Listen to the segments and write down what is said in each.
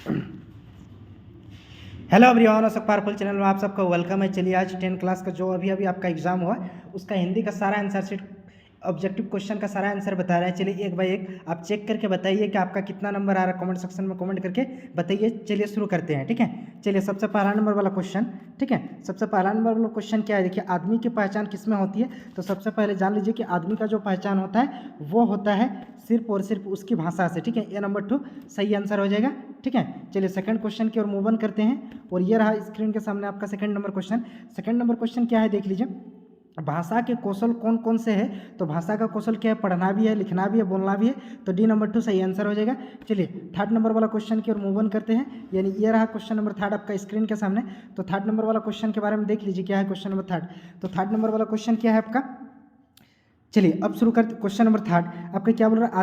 Hello everyone, Ashok powerful channel में आप सबका वेलकम है। चलिए आज 10 क्लास का जो अभी अभी आपका एग्जाम हुआ उसका हिंदी का सारा आंसर शीट, ऑब्जेक्टिव क्वेश्चन का सारा आंसर बता रहे हैं। चलिए एक बाय एक आप चेक करके बताइए कि आपका कितना नंबर आ रहा है। कमेंट सेक्शन में कमेंट करके बताइए। चलिए शुरू करते हैं, ठीक है। चलिए सबसे पहला नंबर वाला क्वेश्चन, ठीक है। सबसे पहला नंबर वाला क्वेश्चन क्या है, देखिए आदमी की पहचान किसमें होती है। तो सबसे पहले जान लीजिए कि आदमी का जो पहचान होता है वो होता है सिर्फ और सिर्फ उसकी भाषा से, ठीक है। ये नंबर 2 सही आंसर हो जाएगा, ठीक है। चलिए सेकंड क्वेश्चन की ओर मूव ऑन करते हैं और ये रहा स्क्रीन के सामने आपका second number question. Second number question क्या है देख लीजिए। भाषा के कौशल कौन कौन से है। तो भाषा का कौशल क्या है, पढ़ना भी है, लिखना भी है, बोलना भी है। तो डी नंबर 2 सही आंसर हो जाएगा। चलिए थर्ड नंबर वाला क्वेश्चन की ओर मूव ऑन करते हैं, यानी ये रहा क्वेश्चन नंबर थर्ड आपका स्क्रीन के सामने। तो थर्ड नंबर वाला क्वेश्चन के बारे में देख लीजिए क्या है क्वेश्चन नंबर थर्ड। तो थर्ड नंबर वाला क्वेश्चन क्या है आपका। चलिए अब शुरू करते क्वेश्चन नंबर थर्ड। आपका क्या बोल रहा है,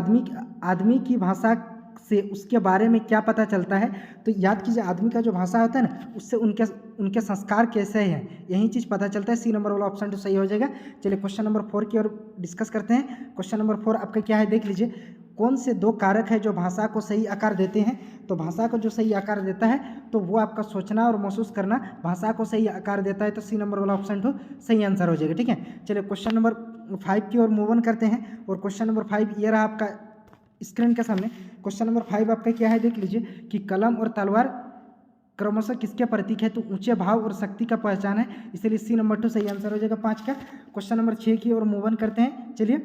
आदमी की भाषा से उसके बारे में क्या पता चलता है। तो याद कीजिए आदमी का जो भाषा होता है ना उससे उनके संस्कार कैसे हैं, यही चीज़ पता चलता है। सी नंबर वाला ऑप्शन तो सही हो जाएगा। चलिए क्वेश्चन नंबर 4 की ओर डिस्कस करते हैं। क्वेश्चन नंबर 4 आपका क्या है देख लीजिए। कौन से दो कारक है जो भाषा को सही आकार देते हैं। तो भाषा को जो सही आकार देता है तो वो आपका सोचना और महसूस करना भाषा को सही आकार देता है। तो सी नंबर वाला ऑप्शन तो सही आंसर हो जाएगा, ठीक है। चलिए क्वेश्चन नंबर 5 की ओर मूव ऑन करते हैं और क्वेश्चन नंबर 5 ये रहा आपका स्क्रीन के सामने। क्वेश्चन नंबर 5 आपका क्या है देख लीजिए कि कलम और तलवार क्रमशः किसके प्रतीक है। तो ऊंचे भाव और शक्ति का पहचान है, इसलिए सी नंबर 2 सही आंसर हो जाएगा 5 का। क्वेश्चन नंबर 6 की ओर मूव ऑन करते हैं। चलिए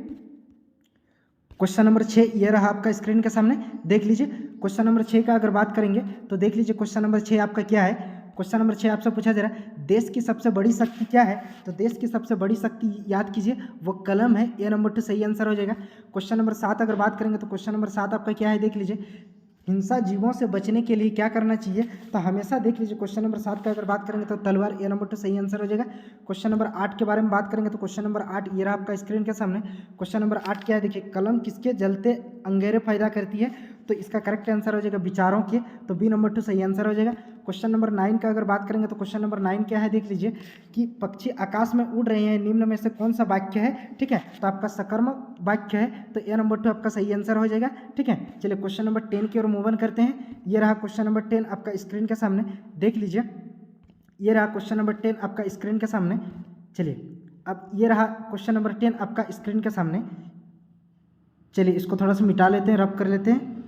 क्वेश्चन नंबर 6 ये रहा आपका स्क्रीन के सामने, देख लीजिए। क्वेश्चन नंबर 6 का अगर बात करेंगे तो देख लीजिए क्वेश्चन नंबर 6 आपका क्या है। क्वेश्चन नंबर 6 आपसे पूछा जा रहा है देश की सबसे बड़ी शक्ति क्या है। तो देश की सबसे बड़ी शक्ति याद कीजिए वो कलम है। ए नंबर 2 सही आंसर हो जाएगा। क्वेश्चन नंबर 7 अगर बात करेंगे तो क्वेश्चन नंबर 7 आपका क्या है देख लीजिए। हिंसा जीवों से बचने के लिए क्या करना चाहिए। तो हमेशा देख लीजिए क्वेश्चन नंबर 7 का अगर बात करेंगे तो तलवार, ए नंबर 2 सही आंसर हो जाएगा। क्वेश्चन नंबर 8 के बारे में बात करेंगे तो क्वेश्चन नंबर 8 ये रहा आपका स्क्रीन के सामने। क्वेश्चन नंबर 8 क्या है देखिए, कलम किसके जलते अंगेरे पैदा करती है। तो इसका करेक्ट आंसर हो जाएगा विचारों के। तो बी नंबर 2 सही आंसर हो जाएगा। क्वेश्चन नंबर 9 का अगर बात करेंगे तो क्वेश्चन नंबर 9 क्या है देख लीजिए कि पक्षी आकाश में उड़ रहे हैं, निम्न में से कौन सा वाक्य है, ठीक है। तो आपका सकर्मक वाक्य है, तो ए नंबर 2 आपका सही आंसर हो जाएगा, ठीक है। चलिए क्वेश्चन नंबर 10 की ओर मूव ऑन करते हैं। ये रहा क्वेश्चन नंबर 10 आपका स्क्रीन के सामने, देख लीजिए। ये रहा क्वेश्चन नंबर 10 आपका स्क्रीन के सामने। चलिए अब ये रहा क्वेश्चन नंबर 10 आपका स्क्रीन के सामने। चलिए इसको थोड़ा सा मिटा लेते हैं, रब कर लेते हैं,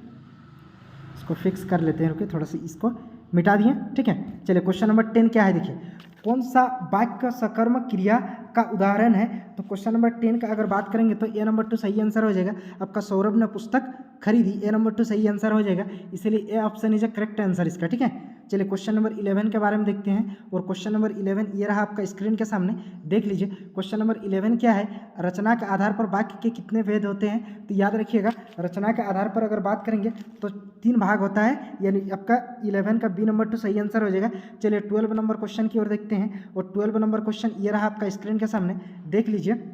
इसको फिक्स कर लेते हैं। रुकिए थोड़ा सा इसको मिटा दिए, ठीक है। चलिए क्वेश्चन नंबर 10 क्या है देखिए, कौन सा वाक्य सकर्मक क्रिया का उदाहरण है। तो क्वेश्चन नंबर 10 का अगर बात करेंगे तो ए नंबर 2 सही आंसर हो जाएगा। आपका सौरभ ने पुस्तक खरीदी, ए नंबर 2 सही आंसर हो जाएगा, इसलिए A option is a correct answer इसका, ठीक है। चलिए क्वेश्चन नंबर 11 के बारे में देखते हैं और क्वेश्चन नंबर 11 ये रहा आपका स्क्रीन के सामने, देख लीजिए। क्वेश्चन नंबर 11 क्या है, रचना के आधार पर वाक्य के कितने भेद होते हैं। तो याद रखिएगा रचना के आधार पर अगर बात करेंगे तो 3 भाग होता है, यानी आपका 11 का बी नंबर 2 सही आंसर हो जाएगा। चलिए 12 नंबर क्वेश्चन की ओर देखते हैं और 12 नंबर क्वेश्चन ये रहा आपका स्क्रीन के सामने, देख लीजिए।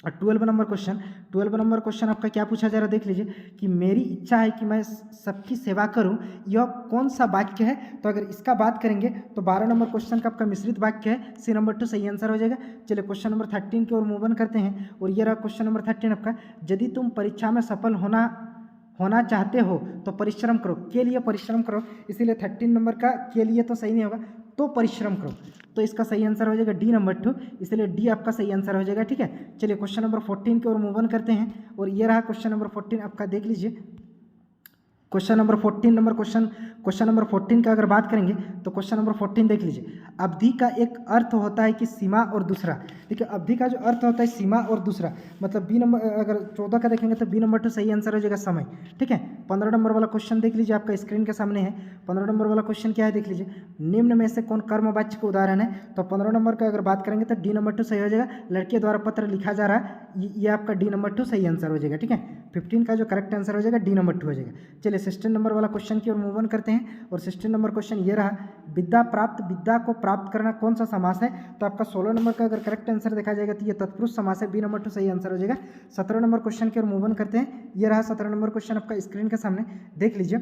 और 12 नंबर क्वेश्चन आपका क्या पूछा जा रहा है देख लीजिए कि मेरी इच्छा है कि मैं सबकी सेवा करूं, यह कौन सा वाक्य है। तो अगर इसका बात करेंगे तो 12 नंबर क्वेश्चन का आपका मिश्रित वाक्य है, सी नंबर 2 सही आंसर हो जाएगा। चलिए क्वेश्चन नंबर 13 की ओर मूव ऑन करते हैं और ये रहा क्वेश्चन नंबर 13 आपका, यदि तुम परीक्षा में सफल होना चाहते हो तो परिश्रम करो, के लिए परिश्रम करो। इसीलिए 13 नंबर का के लिए तो सही नहीं होगा, तो परिश्रम करो। तो इसका सही आंसर हो जाएगा डी नंबर 2, इसलिए डी आपका सही आंसर हो जाएगा, ठीक है। चलिए क्वेश्चन नंबर 14 की ओर मूव ऑन करते हैं और ये रहा क्वेश्चन नंबर 14 आपका, देख लीजिए। क्वेश्चन नंबर 14 का अगर बात करेंगे तो क्वेश्चन नंबर 14 देख लीजिए। अवधि का एक अर्थ होता है कि सीमा और दूसरा, देखिए अवधि का जो अर्थ होता है सीमा और दूसरा, मतलब बी नंबर अगर 14 का देखेंगे तो बी नंबर 2 सही आंसर हो जाएगा समय, ठीक है। 15 नंबर वाला क्वेश्चन देख लीजिए आपका स्क्रीन के सामने है। 15 नंबर वाला क्वेश्चन क्या है देख लीजिए, निम्न में से कौन कर्मवाच्य का उदाहरण है। तो 15 नंबर का अगर बात करेंगे तो डी नंबर 2 सही हो जाएगा, लड़के द्वारा पत्र लिखा जा रहा है, ये आपका डी नंबर 2 सही आंसर हो जाएगा, ठीक है। 15 का जो करेक्ट आंसर हो जाएगा डी नंबर 2 हो जाएगा। चलिए 16 नंबर वाला क्वेश्चन की ओर मूव ऑन करते हैं और 16 नंबर क्वेश्चन ये रहा, विद्या को प्राप्त करना कौन सा समास है। तो आपका 16 नंबर का अगर करेक्ट आंसर देखा जाएगा तो ये तत्पुरुष समास है, बी नंबर 2 सही आंसर हो जाएगा। 17 नंबर क्वेश्चन की ओर मूव ऑन करते हैं, ये रहा 17 नंबर क्वेश्चन आपका स्क्रीन के सामने, देख लीजिए।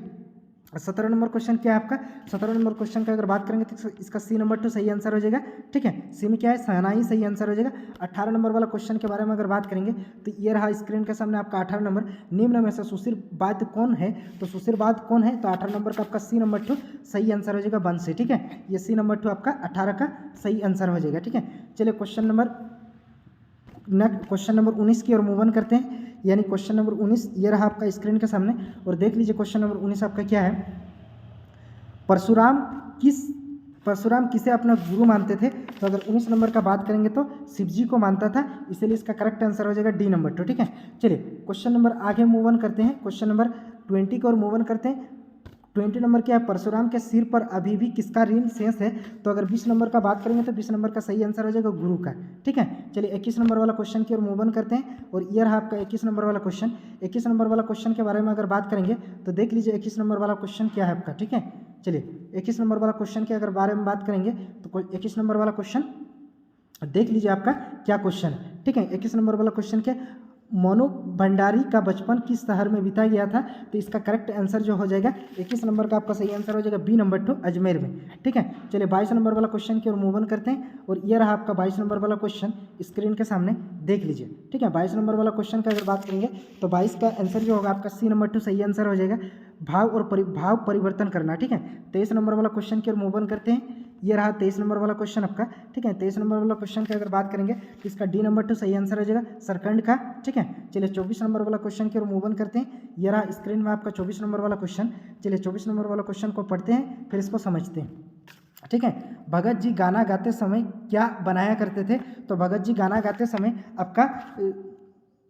17 नंबर क्वेश्चन क्या है आपका? 17 नंबर क्वेश्चन का अगर बात करेंगे तो इसका सी नंबर 2 सही आंसर हो जाएगा। ठीक है, सी में क्या है? शहनाई सही आंसर हो जाएगा। 18 नंबर वाला क्वेश्चन के बारे में अगर बात करेंगे तो ये रहा स्क्रीन के सामने आपका 18 नंबर। निम्न में से सुशील वाद्य कौन है? तो सुशील वाद्य कौन है? तो 18 नंबर का आपका सी नंबर 2 सही आंसर हो जाएगा बंसी। ठीक है, ये सी नंबर 2 आपका 18 का सही आंसर हो जाएगा। ठीक है, चलिए क्वेश्चन नंबर 19 की ओर मूव ऑन करते हैं। यानी क्वेश्चन नंबर 19 ये रहा आपका स्क्रीन के सामने और देख लीजिए क्वेश्चन नंबर 19 आपका क्या है? परशुराम किसे अपना गुरु मानते थे? तो अगर 19 नंबर का बात करेंगे तो शिव जी को मानता था, इसीलिए इसका करेक्ट आंसर हो जाएगा डी नंबर 2। ठीक है, चलिए क्वेश्चन नंबर आगे मूव ऑन करते हैं। क्वेश्चन नंबर 20 की ओर मूव ऑन करते हैं। 20 नंबर क्या है? परशुराम के सिर पर अभी भी किसका ऋण शेष है? तो अगर 20 नंबर का बात करेंगे तो 20 नंबर का सही आंसर हो जाएगा गुरु का। ठीक है, चलिए 21 नंबर वाला क्वेश्चन की ओर मूव ऑन करते हैं और ये रहा आपका 21 नंबर वाला क्वेश्चन। 21 नंबर वाला क्वेश्चन के बारे में अगर बात करेंगे तो देख लीजिए 21 नंबर वाला क्वेश्चन क्या है आपका। ठीक है, चलिए 21 नंबर वाला क्वेश्चन के अगर बारे में बात करेंगे तो 21 नंबर वाला क्वेश्चन देख लीजिए आपका क्या क्वेश्चन है। ठीक है, 21 नंबर वाला क्वेश्चन क्या? मोनू भंडारी का बचपन किस शहर में बिताया गया था? तो इसका करेक्ट आंसर जो हो जाएगा 21 नंबर का आपका सही आंसर हो जाएगा बी नंबर 2 अजमेर में। ठीक है, चलिए 22 नंबर वाला क्वेश्चन की ओर मूव ऑन करते हैं और ये रहा आपका 22 नंबर वाला क्वेश्चन स्क्रीन के सामने देख लीजिए। ठीक है, 22 नंबर वाला क्वेश्चन का अगर बात करेंगे तो 22 का आंसर जो होगा आपका सी नंबर 2 सही आंसर हो जाएगा भाव और भाव परिवर्तन करना। ठीक है, 23 नंबर वाला क्वेश्चन की ओर मूव ऑन करते हैं। ये रहा 23 नंबर वाला क्वेश्चन आपका। ठीक है, 23 नंबर वाला क्वेश्चन की अगर बात करेंगे तो इसका डी नंबर 2 सही आंसर हो जाएगा सरकंड का। ठीक है, चलिए 24 नंबर वाला क्वेश्चन की ओर मूव ऑन करते हैं। ये रहा स्क्रीन में आपका 24 नंबर वाला क्वेश्चन। चलिए 24 नंबर वाला क्वेश्चन को पढ़ते हैं फिर इसको समझते हैं। ठीक है, भगत जी गाना गाते समय क्या बनाया करते थे? तो भगत जी गाना गाते समय आपका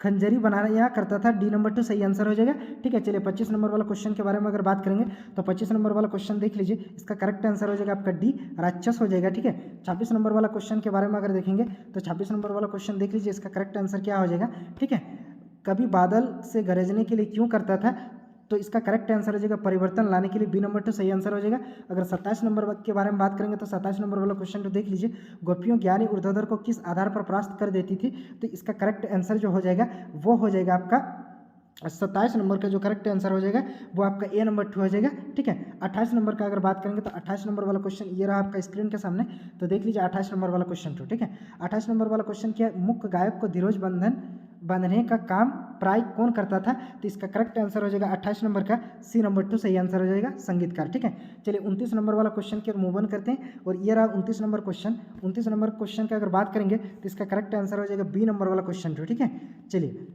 खंजरी बनाया करता था, डी नंबर 2 सही आंसर हो जाएगा। ठीक है, चलिए 25 नंबर वाला क्वेश्चन के बारे में अगर बात करेंगे तो 25 नंबर वाला क्वेश्चन देख लीजिए, इसका करेक्ट आंसर हो जाएगा आपका डी राक्षस हो जाएगा। ठीक है, 26 नंबर वाला क्वेश्चन के बारे में अगर देखेंगे तो 26 नंबर वाला क्वेश्चन देख लीजिए, इसका करेक्ट आंसर क्या हो जाएगा? ठीक है, कभी बादल से गरजने के लिए क्यों करता था? तो इसका करेक्ट आंसर हो जाएगा परिवर्तन लाने के लिए, बी नंबर 2 सही आंसर हो जाएगा। अगर 27 नंबर के बारे में बात करेंगे तो 27 नंबर वाला क्वेश्चन तो देख लीजिए, गोपियों ज्ञानी ऊर्ध्वधर को किस आधार पर परास्त कर देती थी? तो इसका करेक्ट आंसर जो हो जाएगा वो हो जाएगा आपका 27 नंबर का जो करेक्ट आंसर हो जाएगा वो आपका ए नंबर 2 हो जाएगा। ठीक है, 28 नंबर का अगर बात करेंगे तो 28 नंबर वाला क्वेश्चन ये रहा आपका स्क्रीन के सामने, तो देख लीजिए 28 नंबर वाला क्वेश्चन 2। ठीक है, 28 नंबर वाला क्वेश्चन क्या है? मुख्य गायक को धीरोज बांधने का काम प्राय कौन करता था? तो इसका करेक्ट आंसर हो जाएगा 28 नंबर का सी नंबर 2 सही आंसर हो जाएगा संगीतकार। ठीक है, चलिए 29 नंबर वाला क्वेश्चन की ओर मूव ऑन करते हैं और ये रहा 29 नंबर क्वेश्चन। 29 नंबर क्वेश्चन की अगर बात करेंगे तो इसका करेक्ट आंसर हो जाएगा बी नंबर वाला क्वेश्चन 2। ठीक है, चलिए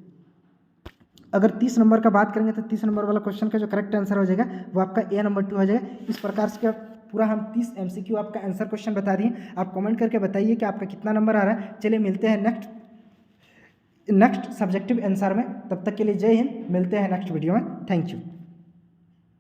अगर 30 नंबर का बात करेंगे तो 30 नंबर वाला क्वेश्चन का जो करेक्ट आंसर हो जाएगा वो आपका ए नंबर 2 हो जाएगा। इस प्रकार से पूरा हम 30 MCQ आपका आंसर क्वेश्चन बता दिए। आप कमेंट करके बताइए कि आपका कितना नंबर आ रहा है। चलिए मिलते हैं नेक्स्ट सब्जेक्टिव आंसर में, तब तक के लिए जय हिंद, मिलते हैं नेक्स्ट वीडियो में। Thank you.